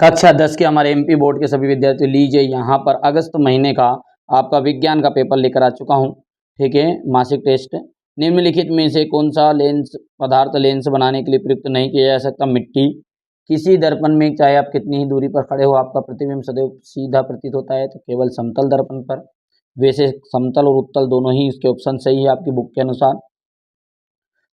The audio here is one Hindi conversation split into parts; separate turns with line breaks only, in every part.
कक्षा 10 के हमारे एमपी बोर्ड के सभी विद्यार्थी लीजिए यहाँ पर अगस्त महीने का आपका विज्ञान का पेपर लेकर आ चुका हूँ। ठीक है, मासिक टेस्ट। निम्नलिखित में से कौन सा लेंस पदार्थ लेंस बनाने के लिए प्रयुक्त नहीं किया जा सकता? मिट्टी। किसी दर्पण में चाहे आप कितनी ही दूरी पर खड़े हो आपका प्रतिबिंब सदैव सीधा प्रतीत होता है, तो केवल समतल दर्पण पर। वैसे समतल और उत्तल दोनों ही इसके ऑप्शन सही है आपकी बुक के अनुसार।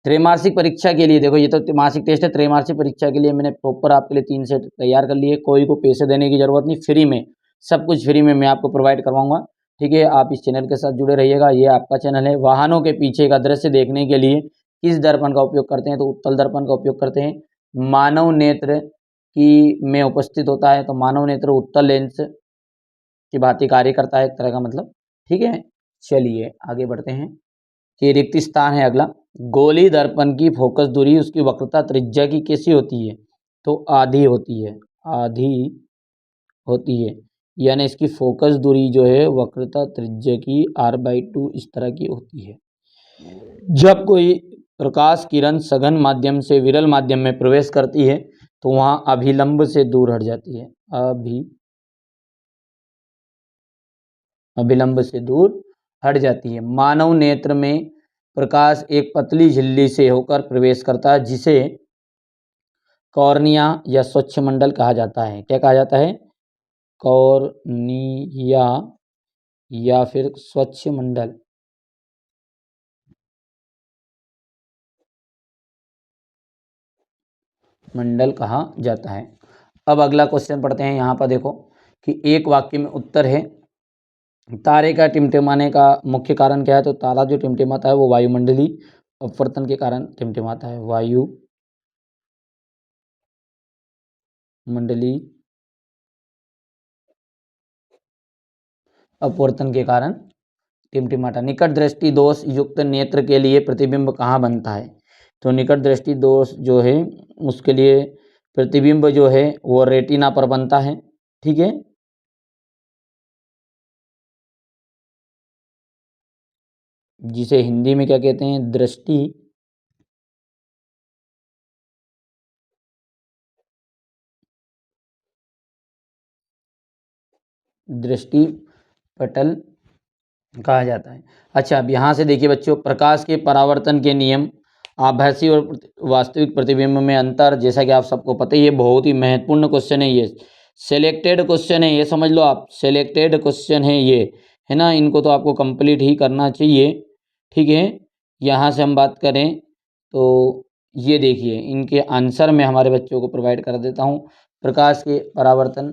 त्रैमासिक परीक्षा के लिए देखो, ये तो मासिक टेस्ट है, त्रैमासिक परीक्षा के लिए मैंने प्रॉपर आपके लिए 3 सेट तैयार कर लिए। कोई को पैसे देने की जरूरत नहीं, फ्री में सब कुछ फ्री में मैं आपको प्रोवाइड करवाऊंगा। ठीक है, आप इस चैनल के साथ जुड़े रहिएगा। ये आपका चैनल है। वाहनों के पीछे का दृश्य देखने के लिए किस दर्पण का उपयोग करते हैं? तो उत्तल दर्पण का उपयोग करते हैं। मानव नेत्र की में उपस्थित होता है, तो मानव नेत्र उत्तल लेंस की भांति कार्य करता है एक तरह का, मतलब। ठीक है, चलिए आगे बढ़ते हैं कि रिक्त स्थान है अगला। गोली दर्पण की फोकस दूरी उसकी वक्रता त्रिज्या की कैसी होती है? तो आधी होती है, आधी होती है। यानी इसकी फोकस दूरी जो है वक्रता त्रिज्या की r/2 इस तरह की होती है। जब कोई प्रकाश किरण सघन माध्यम से विरल माध्यम में प्रवेश करती है तो वहां अभिलंब से दूर हट जाती है। अभिलंब से दूर हट जाती है। मानव नेत्र में प्रकाश एक पतली झिल्ली से होकर प्रवेश करता है जिसे कॉर्निया या स्वच्छ मंडल कहा जाता है। क्या कहा जाता है? कॉर्निया या फिर स्वच्छ मंडल। मंडल कहा जाता है। अब अगला क्वेश्चन पढ़ते हैं। यहाँ पर देखो कि एक वाक्य में उत्तर है, तारे का टिमटिमाने का मुख्य कारण क्या है? तो तारा जो टिमटिमाता है वो वायुमंडलीय अपवर्तन के कारण टिमटिमाता है। वायुमंडलीय अपवर्तन के कारण टिमटिमाता। निकट दृष्टि दोष युक्त नेत्र के लिए प्रतिबिंब कहाँ बनता है? तो निकट दृष्टि दोष जो है उसके लिए प्रतिबिंब जो है वो रेटिना पर बनता है। ठीक है, जिसे हिंदी में क्या कहते हैं? दृष्टि दृष्टि पटल कहा जाता है। अच्छा, अब यहाँ से देखिए बच्चों, प्रकाश के परावर्तन के नियम, आभासी और वास्तविक प्रतिबिंब में अंतर, जैसा कि आप सबको पता ही है, बहुत ही महत्वपूर्ण क्वेश्चन है ये। सेलेक्टेड क्वेश्चन है ये, समझ लो आप, सेलेक्टेड क्वेश्चन है ये, है ना। इनको तो आपको कंप्लीट ही करना चाहिए। ठीक है, यहाँ से हम बात करें तो ये देखिए, इनके आंसर मैं हमारे बच्चों को प्रोवाइड कर देता हूँ। प्रकाश के परावर्तन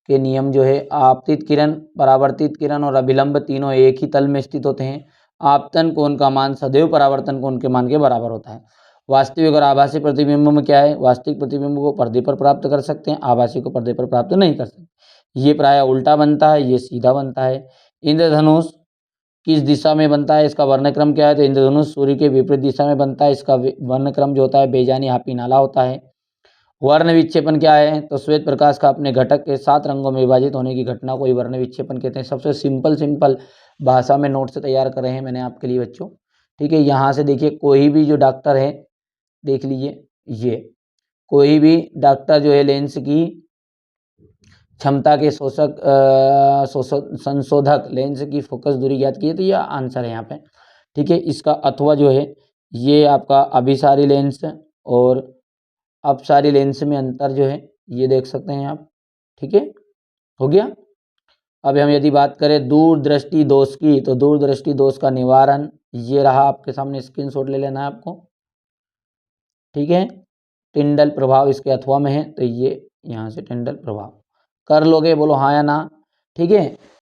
के नियम जो है, आपतित किरण, परावर्तित किरण और अभिलंब तीनों एक ही तल में स्थित होते हैं। आपतन कोण का मान सदैव परावर्तन कोण के मान के बराबर होता है। वास्तविक और आभासी प्रतिबिंब में क्या है? वास्तविक प्रतिबिंब को पर्दे पर प्राप्त कर सकते हैं, आभासी को पर्दे पर प्राप्त नहीं कर सकते। ये प्रायः उल्टा बनता है, ये सीधा बनता है। इंद्रधनुष किस दिशा में बनता है? इसका वर्णक्रम क्या है? तो इंद्रधनुष सूर्य के विपरीत दिशा में बनता है। इसका वर्णक्रम जो होता है बेजानी हापी नाला होता है। वर्ण विक्षेपण क्या है? तो श्वेत प्रकाश का अपने घटक के 7 रंगों में विभाजित होने की घटना को ही वर्ण विक्षेपण कहते हैं। सबसे सिंपल भाषा में नोट से तैयार करे हैं मैंने आपके लिए बच्चों। ठीक है, यहाँ से देखिए, कोई भी जो डॉक्टर है, देख लीजिए, ये कोई भी डॉक्टर जो है लेंस की क्षमता के संशोधक लेंस की फोकस दूरी ज्ञात की है, तो यह आंसर है यहाँ पे। ठीक है, इसका अथवा जो है ये आपका अभिसारी लेंस और अपसारी लेंस में अंतर जो है ये देख सकते हैं आप। ठीक है, हो गया। अब हम यदि बात करें दूरदृष्टि दोष की, तो दूरदृष्टि दोष का निवारण ये रहा, आपके सामने स्क्रीनशॉट ले लेना है आपको। ठीक है, टिंडल प्रभाव इसके अथवा में है, तो ये यहाँ से टिंडल प्रभाव कर लोगे, बोलो हाँ या ना। ठीक है,